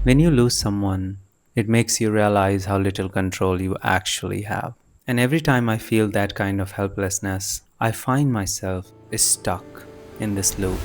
When you lose someone, it makes you realize how little control you actually have. And every time I feel that kind of helplessness, I find myself stuck in this loop.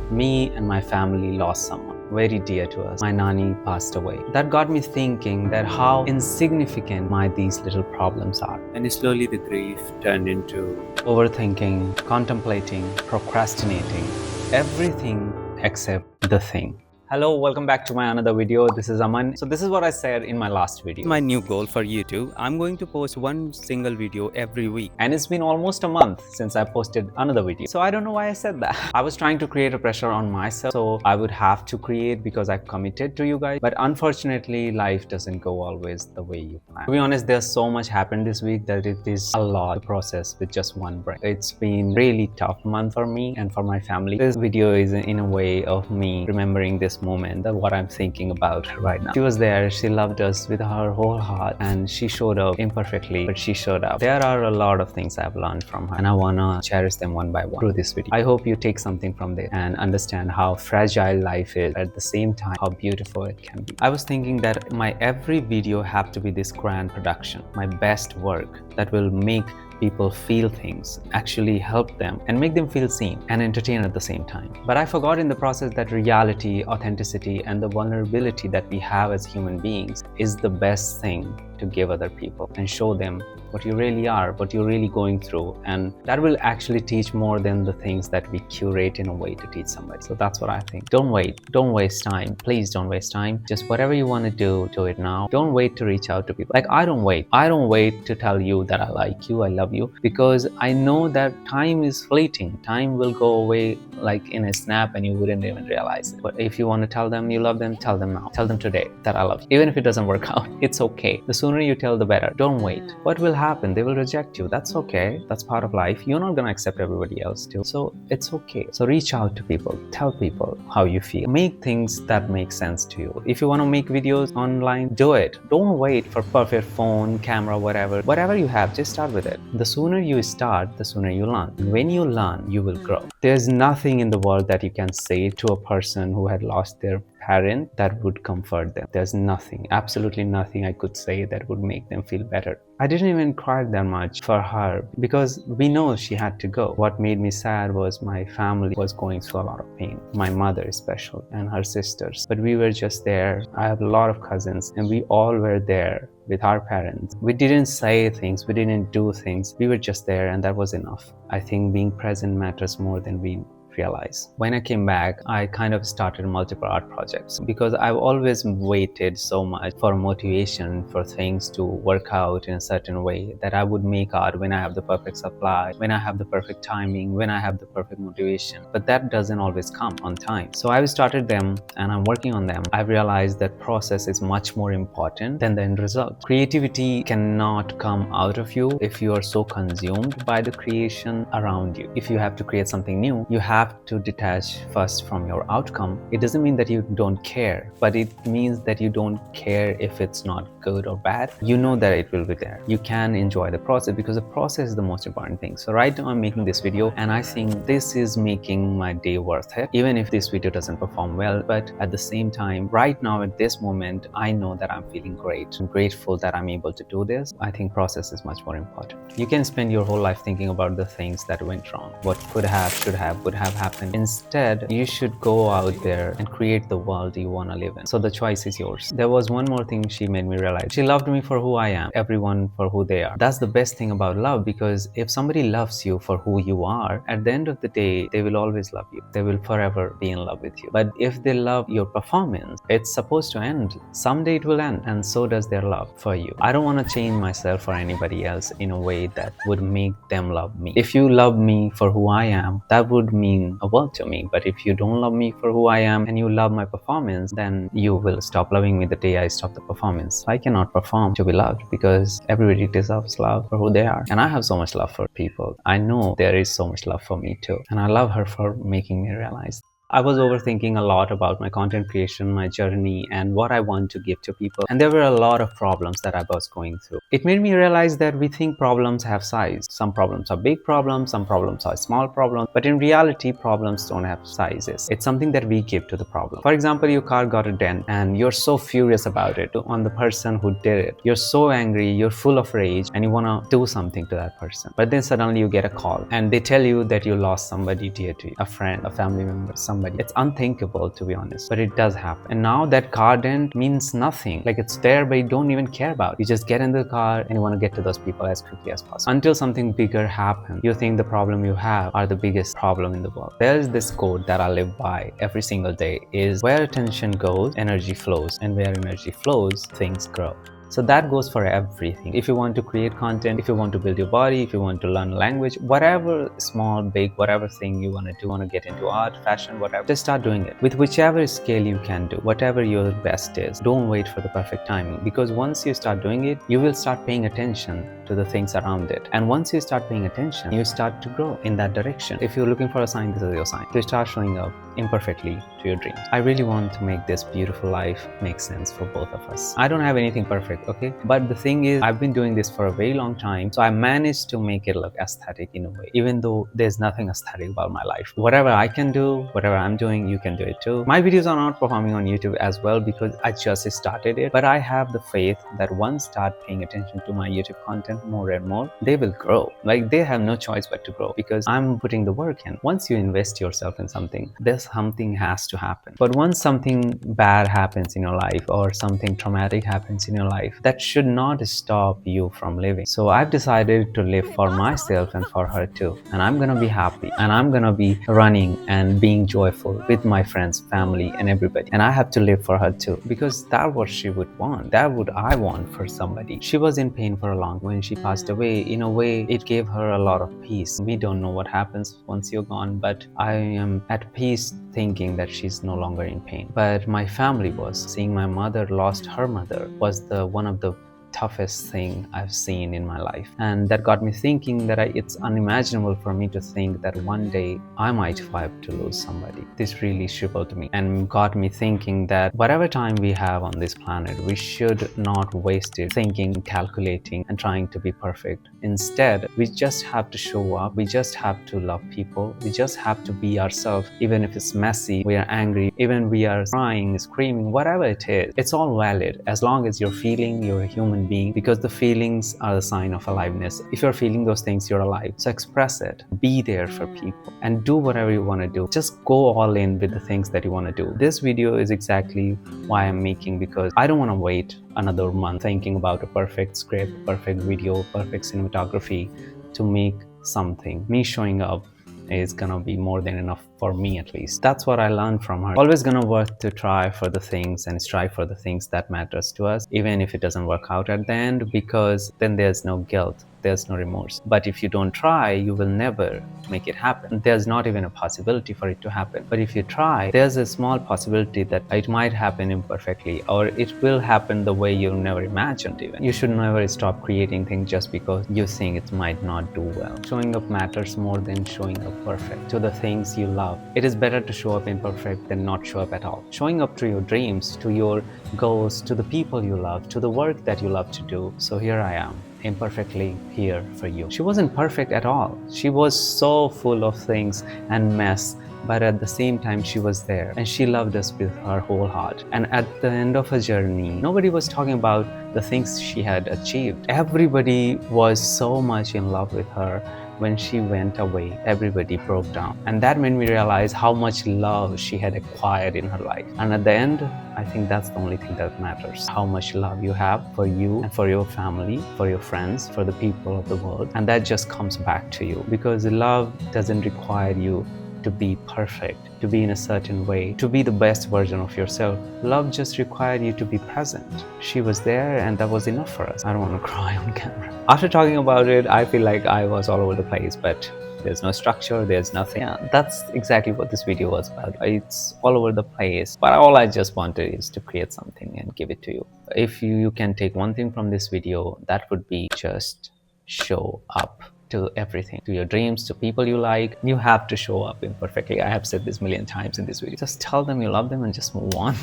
Me and my family lost someone very dear to us. My Nani passed away. That got me thinking that how insignificant these little problems are. And slowly the grief turned into overthinking, contemplating, procrastinating, everything except the thing. Hello, welcome back to my another video. This is Aman. So this is what I said in my last video. My new goal for YouTube. I'm going to post one single video every week. And it's been almost a month since I posted another video. So I don't know why I said that. I was trying to create a pressure on myself. So I would have to create because I committed to you guys. But unfortunately, life doesn't go always the way you plan. To be honest, there's so much happened this week that it is a lot to process with just one break. It's been really tough month for me and for my family. This video is in a way of me remembering this moment, that what I'm thinking about right now. She was there, she loved us with her whole heart, and she showed up imperfectly, but she showed up. There are a lot of things I've learned from her, and I wanna cherish them one by one through this video. I hope you take something from this and understand how fragile life is, at the same time how beautiful it can be. I was thinking that my every video have to be this grand production, my best work that will make people feel things, actually help them and make them feel seen and entertain at the same time. But I forgot in the process that reality, authenticity, and the vulnerability that we have as human beings is the best thing to give other people and show them what you really are, what you're really going through, and that will actually teach more than the things that we curate in a way to teach somebody. So that's what I think. Don't wait, don't waste time. Please don't waste time. Just whatever you want to do it now. Don't wait to reach out to people. Like I don't wait to tell you that I like you, I love you, because I know that time is fleeting. Time will go away like in a snap and you wouldn't even realize it. But if you want to tell them you love them, tell them now. Tell them today that I love you. Even if it doesn't work out, it's okay. The sooner you tell, the better. Don't wait. What will happen? They will reject you. That's okay. That's part of life. You're not gonna accept everybody else too. So it's okay. So reach out to people. Tell people how you feel. Make things that make sense to you. If you want to make videos online, do it. Don't wait for perfect phone, camera, whatever. Whatever you have, just start with it. The sooner you start, the sooner you learn. When you learn, you will grow. There's nothing in the world that you can say to a person who had lost their parent that would comfort them. There's nothing, absolutely nothing I could say that would make them feel better. I didn't even cry that much for her because we know she had to go. What made me sad was my family was going through a lot of pain. My mother especially and her sisters. But we were just there. I have a lot of cousins and we all were there with our parents. We didn't say things, we didn't do things. We were just there and that was enough. I think being present matters more than we realize. When I came back, I kind of started multiple art projects because I've always waited so much for motivation, for things to work out in a certain way that I would make art when I have the perfect supply, when I have the perfect timing, when I have the perfect motivation. But that doesn't always come on time. So I've started them and I'm working on them. I've realized that process is much more important than the end result. Creativity cannot come out of you if you are so consumed by the creation around you. If you have to create something new, you have to detach first from your outcome. It doesn't mean that you don't care, but it means that you don't care if it's not good or bad. You know that it will be there. You can enjoy the process because the process is the most important thing. So right now I'm making this video and I think this is making my day worth it, even if this video doesn't perform well. But at the same time, right now at this moment, I know that I'm feeling great. I'm grateful that I'm able to do this. I think process is much more important. You can spend your whole life thinking about the things that went wrong, what could have, should have, would have happened. Instead, you should go out there and create the world you want to live in. So the choice is yours. There was one more thing she made me realize. She loved me for who I am, everyone for who they are. That's the best thing about love, because if somebody loves you for who you are, at the end of the day, they will always love you. They will forever be in love with you. But if they love your performance, it's supposed to end. Someday it will end, and so does their love for you. I don't want to change myself for anybody else in a way that would make them love me. If you love me for who I am, that would mean a world to me. But if you don't love me for who I am and you love my performance, then you will stop loving me the day I stop the performance. I cannot perform to be loved because everybody deserves love for who they are. And I have so much love for people. I know there is so much love for me too. And I love her for making me realize I was overthinking a lot about my content creation, my journey, and what I want to give to people. And there were a lot of problems that I was going through. It made me realize that we think problems have size. Some problems are big problems, some problems are small problems, but in reality, problems don't have sizes. It's something that we give to the problem. For example, your car got a dent and you're so furious about it on the person who did it. You're so angry, you're full of rage, and you want to do something to that person. But then suddenly you get a call and they tell you that you lost somebody dear to you, a friend, a family member, somebody. It's unthinkable, to be honest, but it does happen. And now that car dent means nothing. Like, it's there, but you don't even care about it. You just get in the car and you want to get to those people as quickly as possible. Until something bigger happens, you think the problem you have are the biggest problem in the world. There is this quote that I live by every single day, is where attention goes, energy flows, and where energy flows, things grow. So that goes for everything. If you want to create content, if you want to build your body, if you want to learn a language, whatever small, big, whatever thing you want to do, want to get into art, fashion, whatever, just start doing it with whichever scale you can do, whatever your best is. Don't wait for the perfect timing, because once you start doing it, you will start paying attention to the things around it. And once you start paying attention, you start to grow in that direction. If you're looking for a sign, this is your sign to start showing up imperfectly to your dreams. I really want to make this beautiful life make sense for both of us. I don't have anything perfect, okay? But the thing is, I've been doing this for a very long time, so I managed to make it look aesthetic in a way, even though there's nothing aesthetic about my life. Whatever I can do, whatever I'm doing, you can do it too. My videos are not performing on YouTube as well because I just started it, but I have the faith that once start paying attention to my YouTube content more and more, they will grow. Like, they have no choice but to grow because I'm putting the work in. Once you invest yourself in something, there's something has to happen. But once something bad happens in your life or something traumatic happens in your life, that should not stop you from living. So I've decided to live for myself and for her too. And I'm gonna be happy and I'm gonna be running and being joyful with my friends, family, and everybody. And I have to live for her too, because that's what she would want. That would I want for somebody. She was in pain for a long. When she passed away, in a way, it gave her a lot of peace. We don't know what happens once you're gone, but I am at peace thinking that she's no longer in pain. But my family was. Seeing my mother lost her mother was the one of the toughest thing I've seen in my life, and that got me thinking that it's unimaginable for me to think that one day I might have to lose somebody. This really shriveled me and got me thinking that whatever time we have on this planet, we should not waste it thinking, calculating, and trying to be perfect. Instead, we just have to show up, we just have to love people, we just have to be ourselves. Even if it's messy, we are angry, even we are crying, screaming, whatever it is, it's all valid as long as you're feeling, you're a human being, because the feelings are the sign of aliveness. If you're feeling those things, you're alive. So express it, be there for people, and do whatever you want to do. Just go all in with the things that you want to do. This video is exactly why I'm making, because I don't want to wait another month thinking about a perfect script, perfect video, perfect cinematography to make something. Me showing up is gonna be more than enough for me, at least. That's what I learned from her. Always gonna work to try for the things and strive for the things that matters to us, even if it doesn't work out at the end, because then there's no guilt, there's no remorse. But if you don't try, you will never make it happen. There's not even a possibility for it to happen. But if you try, there's a small possibility that it might happen imperfectly, or it will happen the way you never imagined even. You should never stop creating things just because you think it might not do well. Showing up matters more than showing up perfect to the things you love. It is better to show up imperfect than not show up at all. Showing up to your dreams, to your goals, to the people you love, to the work that you love to do. So here I am, imperfectly here for you. She wasn't perfect at all. She was so full of things and mess, but at the same time she was there and she loved us with her whole heart. And at the end of her journey, nobody was talking about the things she had achieved. Everybody was so much in love with her. When she went away, everybody broke down. And that made me realize how much love she had acquired in her life. And at the end, I think that's the only thing that matters. How much love you have for you and for your family, for your friends, for the people of the world. And that just comes back to you, because love doesn't require you to be perfect, to be in a certain way, to be the best version of yourself. Love just required you to be present. She was there and that was enough for us. I don't want to cry on camera. After talking about it, I feel like I was all over the place, but there's no structure, there's nothing. Yeah, that's exactly what this video was about. It's all over the place, but all I just wanted is to create something and give it to you. If you can take one thing from this video, that would be just show up. to everything, to your dreams, to people you like. You have to show up imperfectly. I have said this a million times in this video. Just tell them you love them and just move on.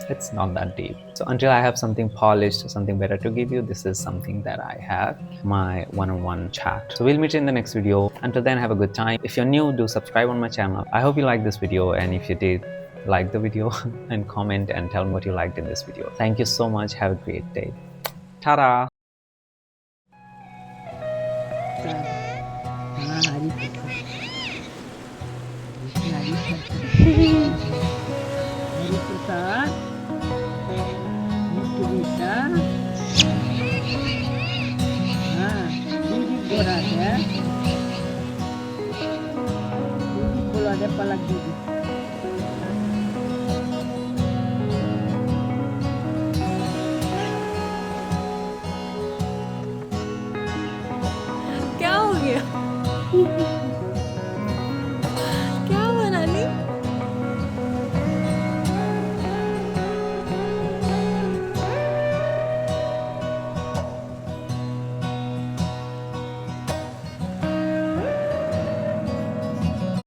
It's not that deep. So until I have something polished or something better to give you, this is something that I have, my one-on-one chat. So we'll meet in the next video. Until then, have a good time. If you're new, do subscribe on my channel. I hope you liked this video, and if you did, like the video and comment and tell me what you liked in this video. Thank you so much. Have a great day. Ta-da! Hari Prasad, itu bisa. Ini berat ya. Ini kalau ada apa lagi? क्या हो गया